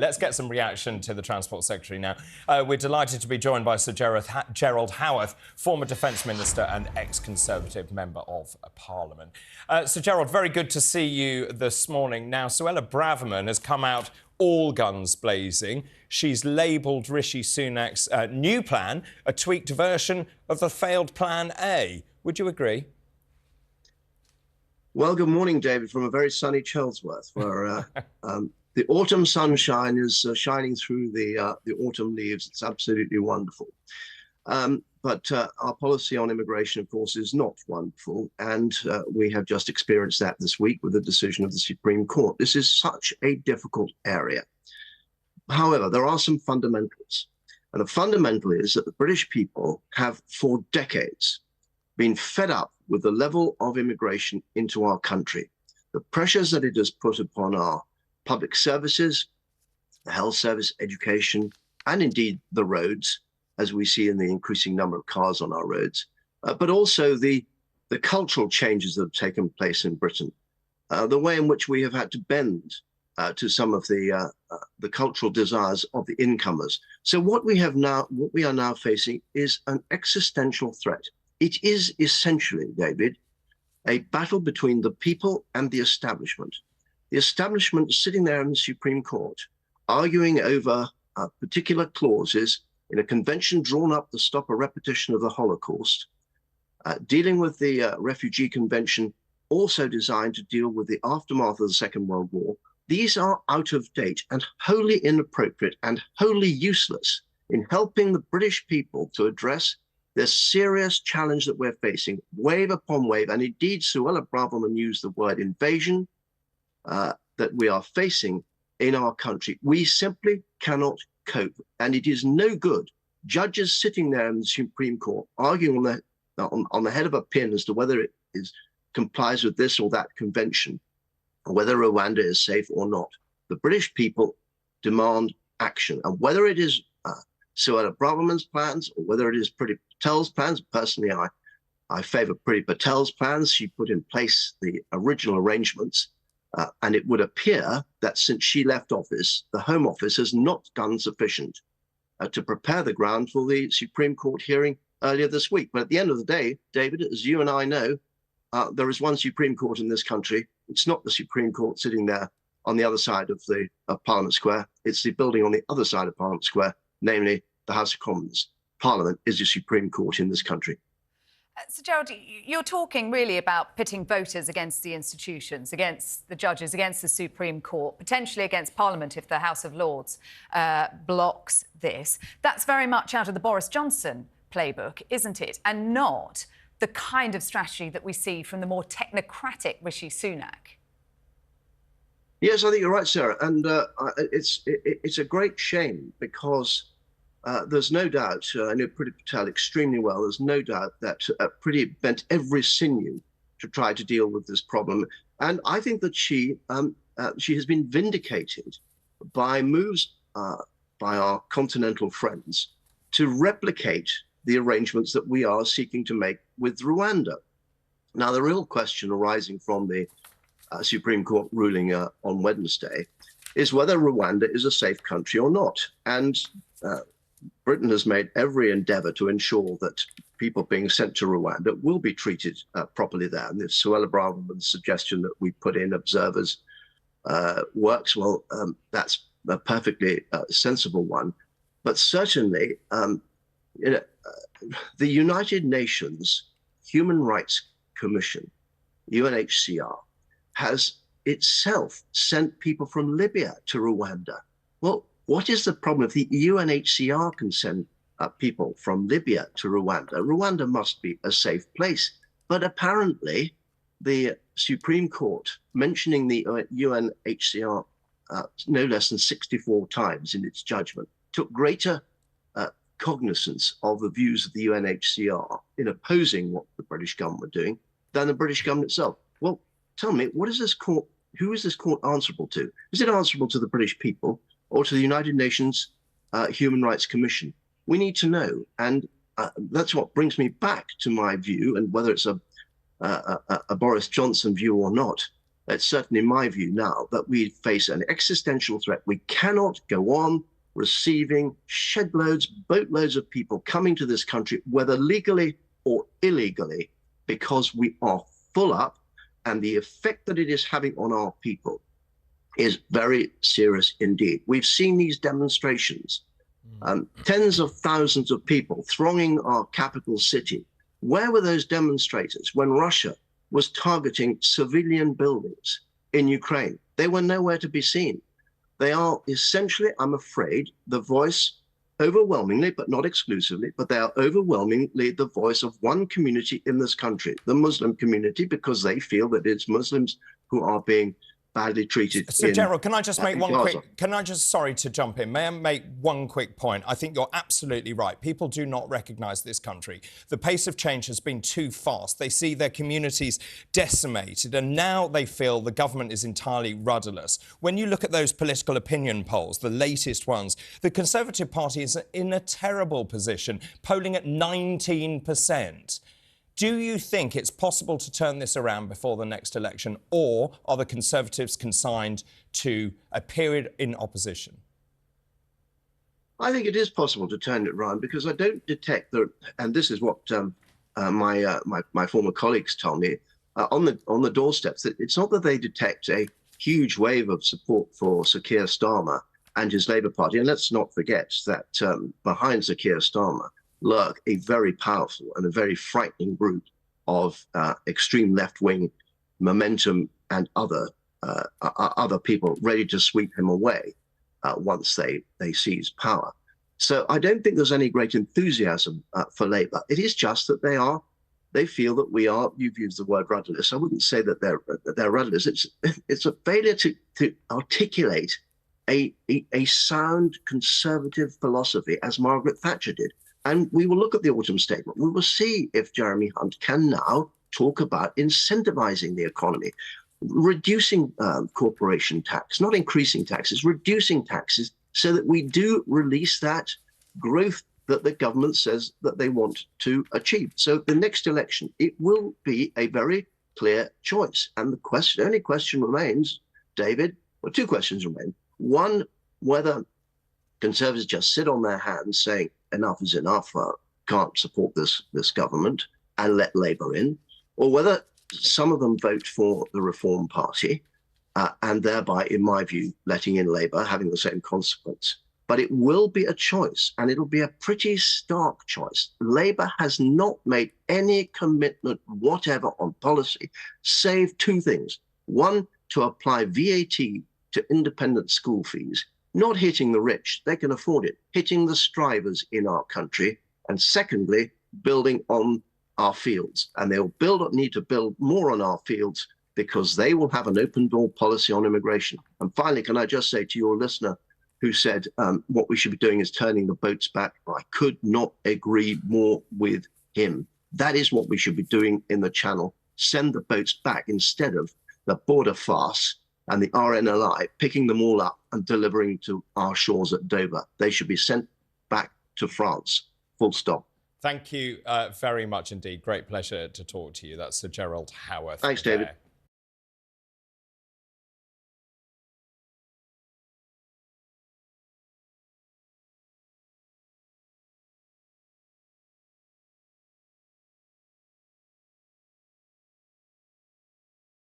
Let's get some reaction to the Transport Secretary now. We're delighted to be joined by Sir Gerald Howarth, former Defence Minister and ex-Conservative Member of Parliament. Sir Gerald, very good to see you this morning. Now, Suella Braverman has come out all guns blazing. She's labelled Rishi Sunak's new plan a tweaked version of the failed Plan A. Would you agree? Well, good morning, David, from a very sunny Chelmsworth, where the autumn sunshine is shining through the autumn leaves. It's absolutely wonderful. But our policy on immigration, of course, is not wonderful. And we have just experienced that this week with the decision of the Supreme Court. This is such a difficult area. However, there are some fundamentals. And the fundamental is that the British people have, for decades, been fed up with the level of immigration into our country. The pressures that it has put upon our public services, the health service, education, and indeed the roads, as we see in the increasing number of cars on our roads, but also the cultural changes that have taken place in Britain, the way in which we have had to bend to some of the cultural desires of the incomers. So what we are now facing is an existential threat. It is essentially, David, a battle between the people and the establishment. The establishment sitting there in the Supreme Court, arguing over particular clauses in a convention drawn up to stop a repetition of the Holocaust, dealing with the Refugee Convention, also designed to deal with the aftermath of the Second World War. These are out of date and wholly inappropriate and wholly useless in helping the British people to address the serious challenge that we're facing, wave upon wave. And indeed, Suella Braverman used the word invasion that we are facing in our country. We simply cannot cope. And it is no good judges sitting there in the Supreme Court arguing on the head of a pin as to whether it complies with this or that convention, or whether Rwanda is safe or not. The British people demand action. And whether it is Suella Braverman's plans or whether it is Priti Patel's plans, personally, I favour Priti Patel's plans. She put in place the original arrangements. And it would appear that since she left office, the Home Office has not done sufficient to prepare the ground for the Supreme Court hearing earlier this week. But at the end of the day, David, as you and I know, there is one Supreme Court in this country. It's not the Supreme Court sitting there on the other side of the Parliament Square. It's the building on the other side of Parliament Square, namely the House of Commons. Parliament is the Supreme Court in this country. So, Gerald, you're talking really about pitting voters against the institutions, against the judges, against the Supreme Court, potentially against Parliament if the House of Lords blocks this. That's very much out of the Boris Johnson playbook, isn't it? And not the kind of strategy that we see from the more technocratic Rishi Sunak. Yes, I think you're right, Sarah. And it's a great shame because there's no doubt, I know Priti Patel extremely well, there's no doubt that Priti bent every sinew to try to deal with this problem. And I think that she has been vindicated by moves by our continental friends to replicate the arrangements that we are seeking to make with Rwanda. Now, the real question arising from the Supreme Court ruling on Wednesday is whether Rwanda is a safe country or not. And Britain has made every endeavour to ensure that people being sent to Rwanda will be treated properly there. And if Suella Braverman's suggestion that we put in observers works, well, that's a perfectly sensible one. But certainly, the United Nations Human Rights Commission, UNHCR, has itself sent people from Libya to Rwanda. Well, what is the problem if the UNHCR can send people from Libya to Rwanda? Rwanda must be a safe place. But apparently, the Supreme Court, mentioning the UNHCR no less than 64 times in its judgment, took greater cognizance of the views of the UNHCR in opposing what the British government were doing than the British government itself. Well, tell me, what is this court? Who is this court answerable to? Is it answerable to the British people or to the United Nations Human Rights Commission? We need to know. And that's what brings me back to my view, and whether it's a Boris Johnson view or not, It's certainly my view now that we face an existential threat. We cannot go on receiving shed loads, boatloads of people coming to this country, whether legally or illegally, because we are full up, and the effect that it is having on our people is very serious indeed. We've seen these demonstrations, tens of thousands of people thronging our capital city. Where were those demonstrators when Russia was targeting civilian buildings in Ukraine? They were nowhere to be seen. They are essentially, I'm afraid, the voice, overwhelmingly, but not exclusively, but they are overwhelmingly the voice of one community in this country, the Muslim community, because they feel that it's Muslims who are being badly treated. So, Gerald, can I just make one Gaza. quick... sorry to jump in, may I make one quick point? I think you're absolutely right. People do not recognise this country. The pace of change has been too fast. They see their communities decimated, and now they feel the government is entirely rudderless. When you look at those political opinion polls, the latest ones, the Conservative Party is in a terrible position, polling at 19%. Do you think it's possible to turn this around before the next election, or are the Conservatives consigned to a period in opposition? I think it is possible to turn it around, because I don't detect that, and this is what my former colleagues tell me on the doorsteps, that it's not that they detect a huge wave of support for Sir Keir Starmer and his Labour Party. And let's not forget that behind Sir Keir Starmer lurk a very powerful and a very frightening group of extreme left-wing momentum and other people ready to sweep him away once they seize power. So I don't think there's any great enthusiasm for Labour. It is just that they feel that we are, you've used the word rudderless. I wouldn't say that they're rudderless. It's a failure to articulate a sound conservative philosophy, as Margaret Thatcher did. And we will look at the autumn statement. We will see if Jeremy Hunt can now talk about incentivizing the economy, reducing corporation tax, not increasing taxes, reducing taxes, so that we do release that growth that the government says that they want to achieve. So the next election, it will be a very clear choice. And the only question remains, David, well, two questions remain. One, whether Conservatives just sit on their hands saying, enough is enough, can't support this government, and let Labour in, or whether some of them vote for the Reform Party, and thereby, in my view, letting in Labour, having the same consequence. But it will be a choice, and it'll be a pretty stark choice. Labour has not made any commitment whatever on policy, save two things. One, to apply VAT to independent school fees, not hitting the rich, they can afford it, hitting the strivers in our country, and secondly, building on our fields. And they'll need to build more on our fields, because they will have an open door policy on immigration. And finally, can I just say to your listener who said what we should be doing is turning the boats back, I could not agree more with him. That is what we should be doing in the Channel. Send the boats back instead of the border farce and the RNLI picking them all up and delivering to our shores at Dover. They should be sent back to France, full stop. Thank you very much indeed. Great pleasure to talk to you. That's Sir Gerald Howarth. Thanks, David.